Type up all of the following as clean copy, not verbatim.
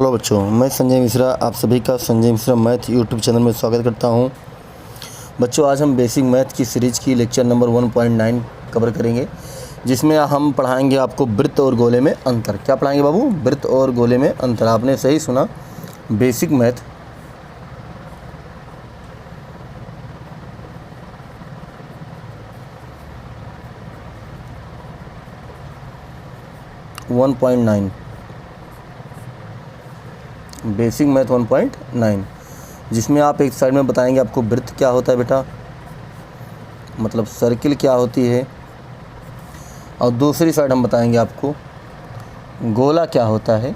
Hello बच्चों, मैं संजय मिश्रा आप सभी का Sanjay Mishra math YouTube channel में स्वागत करता हूं। बच्चों, आज हम बेसिक मैथ की सीरीज़ की लेक्चर नंबर 1.9 कवर करेंगे, जिसमें हम पढ़ाएंगे आपको वृत्त और गोले में अंतर। क्या पढ़ाएंगे बाबू? वृत्त और गोले में अंतर। आपने सही सुना, बेसिक मैथ बेसिक मैथ 1.9, जिसमें आप एक साइड में बताएंगे आपको वृत्त क्या होता है बेटा, मतलब सर्किल क्या होती है, और दूसरी साइड हम बताएंगे आपको गोला क्या होता है,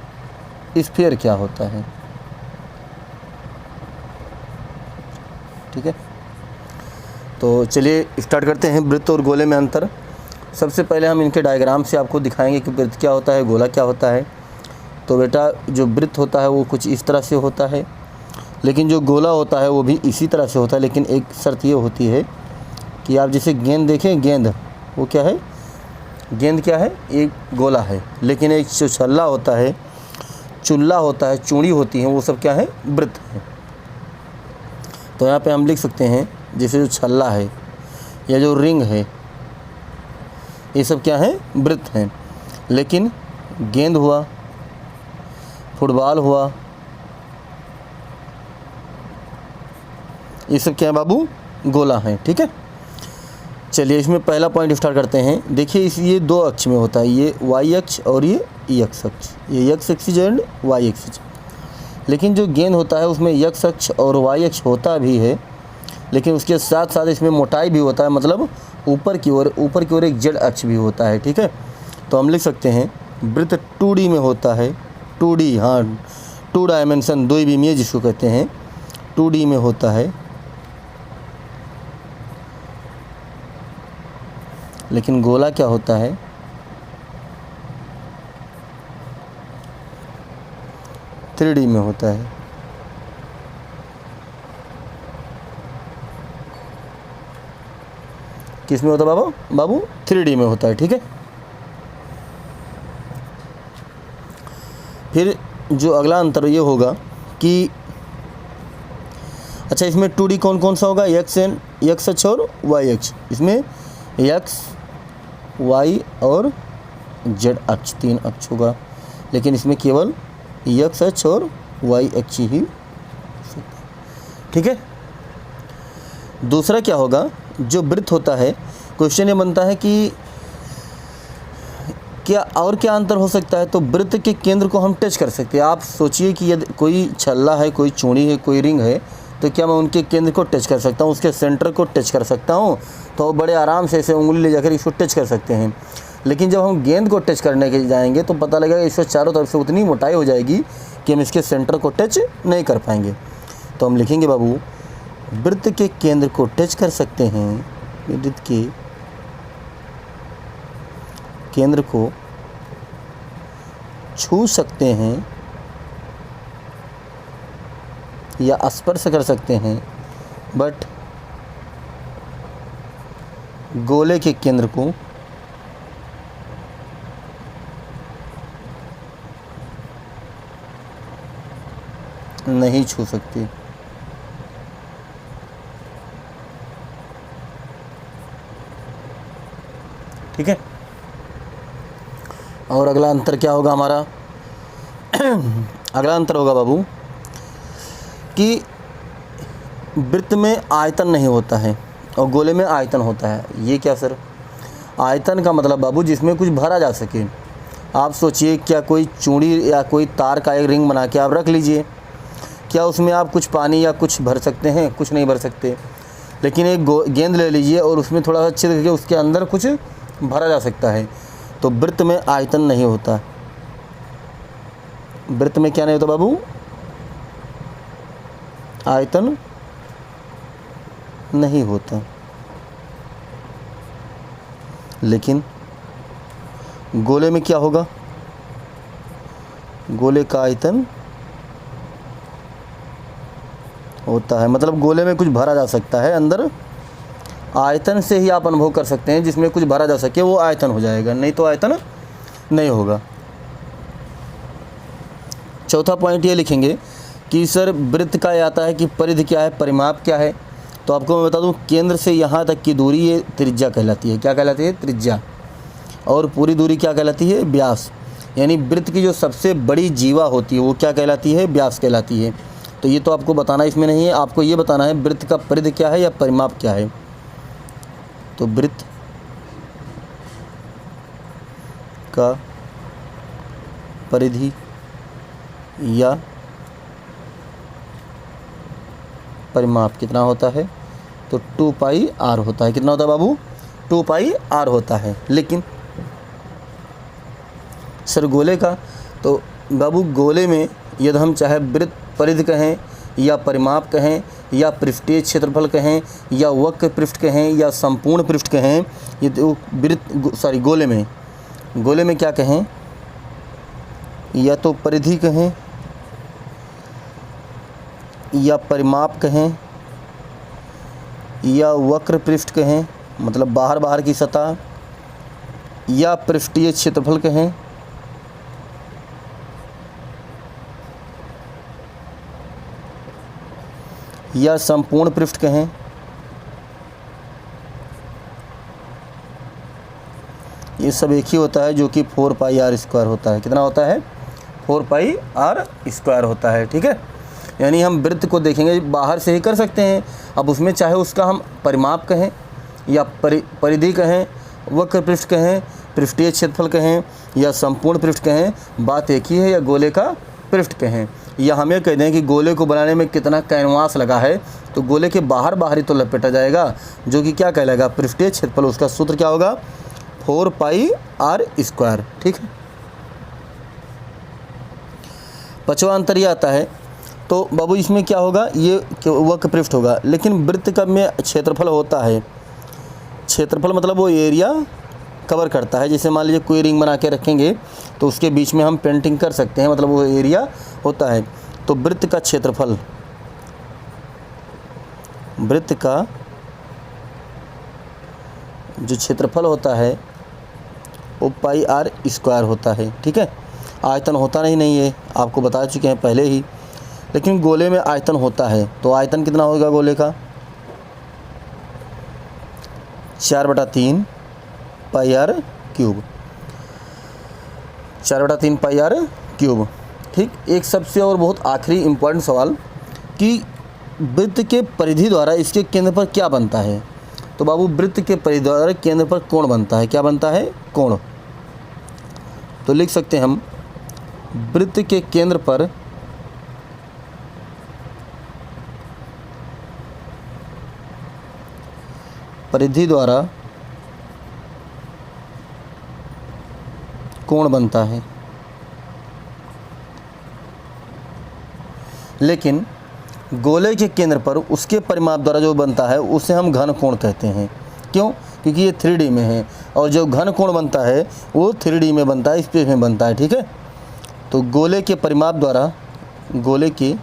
स्फीयर क्या होता है। ठीक है, तो चलिए स्टार्ट करते हैं वृत्त और गोले में अंतर। सबसे पहले हम इनके डायग्राम से आपको दिखाएंगे कि वृत्त क्या होता है, गोला क्या होता है। तो बेटा, जो वृत्त होता है वो कुछ इस तरह से होता है, लेकिन जो गोला होता है वो भी इसी तरह से होता है। लेकिन एक शर्त ये होती है कि आप जैसे गेंद देखें, गेंद वो क्या है, गेंद क्या है, एक गोला है। लेकिन एक जो छल्ला होता है, चुल्ला होता है, चूड़ी होती है, वो सब क्या है, वृत्त है। तो यहाँ पे हम लिख सकते हैं जैसे जो छल्ला है या जो रिंग है, ये सब क्या है, वृत्त हैं। लेकिन गेंद हुआ, फुटबॉल हुआ, ये सब क्या है बाबू, गोला है। ठीक है, चलिए इसमें पहला पॉइंट स्टार्ट करते हैं। देखिए ये दो अक्ष में होता है, ये वाई अक्ष और ये एक्स अक्ष, ये X axis and Y axis. लेकिन जो गेंद होता है उसमें एक्स अक्ष और वाई अक्ष होता भी है, लेकिन उसके साथ साथ इसमें मोटाई भी होता है, मतलब ऊपर की ओर एक जेड अक्ष भी होता है। ठीक है, तो हम लिख सकते हैं वृत्त 2D में होता है, 2D, हाँ 2 डायमेंशन, दो इमेज जिसको कहते हैं, 2D में होता है। लेकिन गोला क्या होता है, 3D में होता है। किस में होता है बाबू? 3D में होता है। ठीक है, फिर जो अगला अंतर ये होगा कि अच्छा, इसमें 2D कौन कौन सा होगा, एक्स अक्ष और वाई अक्ष। इसमें एक्स, वाई और जेड अक्ष, 3 अक्ष होगा। लेकिन इसमें केवल एक्स अक्ष और वाई अक्ष ही। ठीक है, दूसरा क्या होगा, जो वृत्त होता है, क्वेश्चन ये बनता है कि क्या और क्या अंतर हो सकता है। तो वृत्त के केंद्र को हम टच कर सकते हैं। आप सोचिए कि यदि कोई छल्ला है, कोई चूड़ी है, कोई रिंग है, तो क्या मैं उनके केंद्र को टच कर सकता हूँ, उसके सेंटर को टच कर सकता हूँ। तो बड़े आराम से ऐसे उंगली ले जाकर इसको टच कर सकते हैं। लेकिन जब हम गेंद को टच करने के जाएंगे तो पता लगेगा इसको चारों तरफ से उतनी मोटाई हो जाएगी कि हम इसके सेंटर को टच नहीं कर पाएंगे। तो हम लिखेंगे बाबू, वृत्त के केंद्र को टच कर सकते हैं, वृत्त के केंद्र को छू सकते हैं या स्पर्श कर सकते हैं, बट गोले के केंद्र को नहीं छू सकते। ठीक है, और अगला अंतर क्या होगा हमारा अगला अंतर होगा बाबू कि वृत्त में आयतन नहीं होता है और गोले में आयतन होता है। ये क्या सर? आयतन का मतलब बाबू जिसमें कुछ भरा जा सके। आप सोचिए, क्या कोई चूड़ी या कोई तार का एक रिंग बना के आप रख लीजिए, क्या उसमें आप कुछ पानी या कुछ भर सकते हैं? कुछ नहीं भर सकते। लेकिन एक गेंद ले लीजिए और उसमें थोड़ा सा छिद्र करके उसके अंदर कुछ भरा जा सकता है। तो वृत्त में आयतन नहीं होता। वृत्त में क्या नहीं होता बाबू? आयतन नहीं होता। लेकिन गोले में क्या होगा? गोले का आयतन होता है, मतलब गोले में कुछ भरा जा सकता है अंदर। आयतन से ही आप अनुभव कर सकते हैं, जिसमें कुछ भरा जा सके वो आयतन हो जाएगा, नहीं तो आयतन नहीं होगा। चौथा पॉइंट ये लिखेंगे कि सर वृत्त का ये आता है कि परिधि क्या है, परिमाप क्या है। तो आपको मैं बता दूं, केंद्र से यहाँ तक की दूरी ये त्रिज्या कहलाती है। क्या कहलाती है? त्रिज्या। और पूरी दूरी क्या कहलाती है? व्यास। यानी वृत्त की जो सबसे बड़ी जीवा होती है वो क्या कहलाती है? व्यास कहलाती है। तो ये तो आपको बताना इसमें नहीं है, आपको ये बताना है वृत्त का परिधि क्या है या परिमाप क्या है। तो वृत्त का परिधि या परिमाप कितना होता है? तो 2 पाई r होता है। कितना होता है बाबू? 2 पाई r होता है। लेकिन सर गोले का, तो बाबू गोले में यदि हम चाहे वृत्त परिधि कहें या परिमाप कहें या पृष्ठीय क्षेत्रफल कहें या वक्र पृष्ठ कहें या संपूर्ण पृष्ठ कहें, ये तो वृत्त गोले में क्या कहें? या तो परिधि कहें या परिमाप कहें या वक्र पृष्ठ कहें, मतलब बाहर की सतह, या पृष्ठीय क्षेत्रफल कहें, या संपूर्ण पृष्ठ कहें, ये सब एक ही होता है जो कि 4 पाई r स्क्वायर होता है। कितना होता है? 4 पाई r स्क्वायर होता है। ठीक है, यानी हम वृत्त को देखेंगे बाहर से ही कर सकते हैं। अब उसमें चाहे उसका हम परिमाप कहें या परिधि कहें, वक्र पृष्ठ कहें, पृष्ठीय क्षेत्रफल कहें या संपूर्ण पृष्ठ कहें, बात एक ही है। या गोले का पृष्ठ कहें, या हम ये कह दें कि गोले को बनाने में कितना कैनवास लगा है, तो गोले के बाहर ही तो लपेटा जाएगा, जो कि क्या कहलाएगा? पृष्ठीय क्षेत्रफल। उसका सूत्र क्या होगा? 4 पाई r स्क्वायर। ठीक है, पांचवा अंतर ये आता है। तो बाबू इसमें क्या होगा? ये वक्र पृष्ठ होगा, लेकिन वृत्त का में क्षेत्रफल होता है। क्षेत्रफल मतलब वो एरिया कवर करता है। जैसे मान लीजिए कोई रिंग बना के रखेंगे तो उसके बीच में हम पेंटिंग कर सकते हैं, मतलब वो एरिया होता है। तो वृत्त का क्षेत्रफल, वृत्त का जो क्षेत्रफल होता है वो पाई r स्क्वायर होता है। ठीक है, आयतन होता नहीं है, आपको बता चुके हैं पहले ही। लेकिन गोले में आयतन होता है, तो आयतन कितना होगा गोले का? 4/3 पाई r क्यूब। 4/3 पाई r क्यूब। ठीक, एक सबसे और बहुत आखिरी इम्पोर्टेंट सवाल कि वृत्त के परिधि द्वारा इसके केंद्र पर क्या बनता है। तो बाबू वृत्त के परिधि द्वारा केंद्र पर कोण बनता है। क्या बनता है? कोण। तो लिख सकते हैं हम, वृत्त के केंद्र पर परिधि द्वारा कोण बनता है। लेकिन गोले के केंद्र पर उसके परिमाप द्वारा जो बनता है उसे हम घन कोण कहते हैं। क्यों? क्योंकि ये 3D में है, और जो घन कोण बनता है वो 3D में बनता है, स्पेस में बनता है। ठीक है, तो गोले के परिमाप द्वारा, गोले के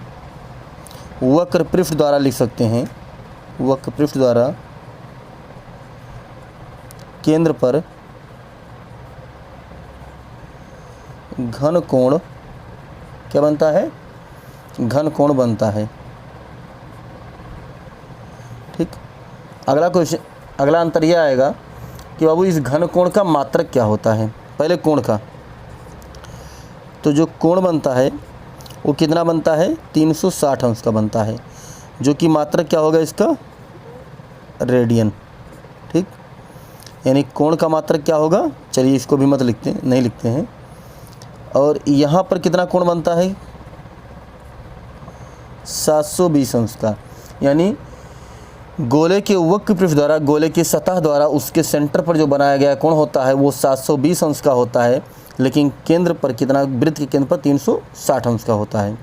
वक्र पृष्ठ द्वारा लिख सकते हैं, वक्र पृष्ठ द्वारा केंद्र पर घन कोण क्या बनता है? घन कोण बनता है। ठीक, अगला क्वेश्चन, अगला अंतर यह आएगा कि बाबू इस घन कोण का मात्रक क्या होता है। पहले कोण का, तो जो कोण बनता है वो कितना बनता है? 360 अंश का बनता है, जो कि मात्रक क्या होगा इसका? रेडियन। ठीक, यानी कोण का मात्रक क्या होगा? चलिए इसको भी मत लिखते, नहीं लिखते हैं। और यहाँ पर कितना कोण बनता है? 720 अंश का। यानी गोले के वक्र पृष्ठ द्वारा, गोले की सतह द्वारा उसके सेंटर पर जो बनाया गया कोण होता है वो 720 अंश का होता है, लेकिन केंद्र पर कितना? वृत्त के केंद्र पर 360 अंश का होता है।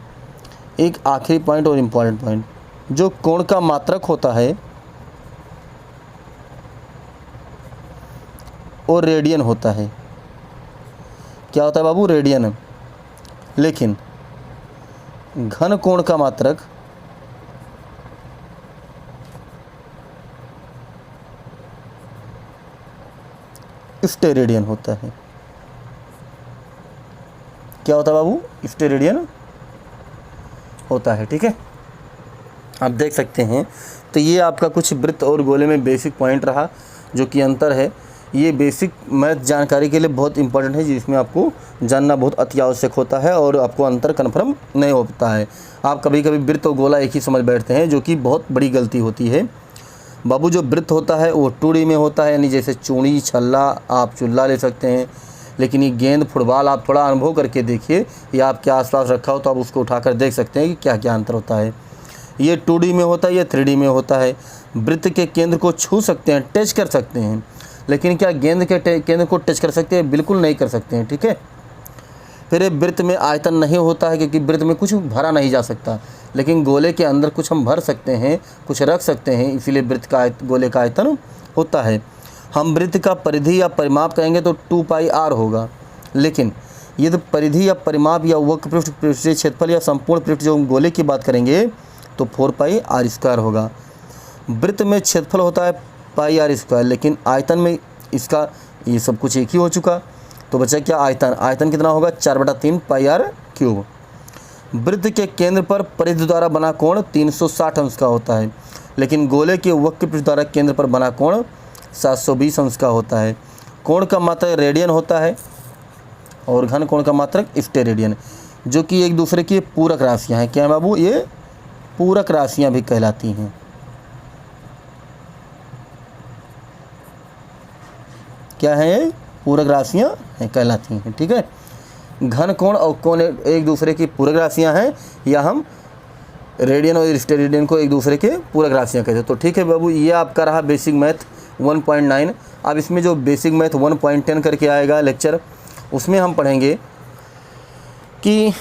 एक आखिरी पॉइंट और इम्पॉर्टेंट पॉइंट, जो कोण का मात्रक होता है वो रेडियन होता है। क्या होता है बाबू? रेडियन। लेकिन घन कोण का मात्रक स्टेरेडियन होता है। क्या होता है बाबू? स्टेरेडियन होता है। ठीक है, आप देख सकते हैं। तो ये आपका कुछ वृत्त और गोले में बेसिक पॉइंट रहा जो कि अंतर है। ये बेसिक मैथ जानकारी के लिए बहुत इंपॉर्टेंट है, जिसमें आपको जानना बहुत अति आवश्यक होता है और आपको अंतर कन्फर्म नहीं होता है। आप कभी कभी वृत्त और गोला एक ही समझ बैठते हैं, जो कि बहुत बड़ी गलती होती है। बाबू जो वृत्त होता है वो 2D में होता है, यानी जैसे चूड़ी, छल्ला, आप चुल्ला ले सकते हैं। लेकिन ये गेंद, फुटबॉल आप थोड़ा अनुभव करके देखिए, या आपके आसपास रखा हो तो आप उसको उठाकर देख सकते हैं कि क्या क्या अंतर होता है। ये 2D में होता है, ये 3D में होता है। वृत्त के केंद्र को छू सकते हैं, टच कर सकते हैं, लेकिन क्या गेंद के केंद्र को टच कर सकते हैं? बिल्कुल नहीं कर सकते हैं। ठीक है, फिर वृत्त में आयतन नहीं होता है, क्योंकि वृत्त में कुछ भरा नहीं जा सकता, लेकिन गोले के अंदर कुछ हम भर सकते हैं, कुछ रख सकते हैं, इसीलिए वृत्त का गोले का आयतन होता है। हम वृत्त का परिधि या परिमाप कहेंगे तो 2πr होगा, लेकिन यदि परिधि या परिमाप या वक्रपृष्ठ, पृष्ठीय क्षेत्रफल या संपूर्ण पृष्ठ जो गोले की बात करेंगे तो 4πr² होगा। वृत्त में क्षेत्रफल होता है πr², लेकिन आयतन में इसका ये सब कुछ एक ही हो चुका, तो बचा क्या? आयतन। आयतन कितना होगा? 4/3 πr³। वृत्त के केंद्र पर परिधि द्वारा बना कोण 360 अंश का होता है, लेकिन गोले के वक्रपृष्ठ द्वारा केंद्र पर बना कोण 720 अंश का होता है। कोण का मात्रक रेडियन होता है और घन कोण का मात्रक स्टेरेडियन, जो कि एक दूसरे की पूरक राशियाँ हैं। क्या है बाबू? ये पूरक राशियाँ भी कहलाती हैं। क्या है ये? पूरक राशियाँ हैं कहलाती हैं। ठीक है, घन कोण और कोण एक दूसरे की पूरक राशियाँ हैं, या हम रेडियन और स्टेरेडियन को एक दूसरे के पूरक राशियाँ कहते हैं। तो ठीक है बाबू, ये आपका रहा बेसिक मैथ 1.9। अब इसमें जो बेसिक मैथ 1.10 करके आएगा लेक्चर, उसमें हम पढ़ेंगे कि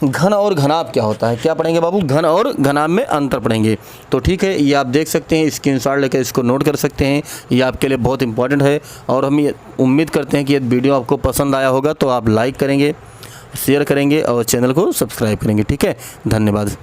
घन और घनाभ क्या होता है। क्या पढ़ेंगे बाबू? घन और घनाभ में अंतर पढ़ेंगे। तो ठीक है, ये आप देख सकते हैं, स्क्रीनशॉट लेकर इसको नोट कर सकते हैं, ये आपके लिए बहुत इंपॉर्टेंट है। और हम ये उम्मीद करते हैं कि ये वीडियो आपको पसंद आया होगा, तो आप लाइक करेंगे, शेयर करेंगे और चैनल को सब्सक्राइब करेंगे। ठीक है, धन्यवाद।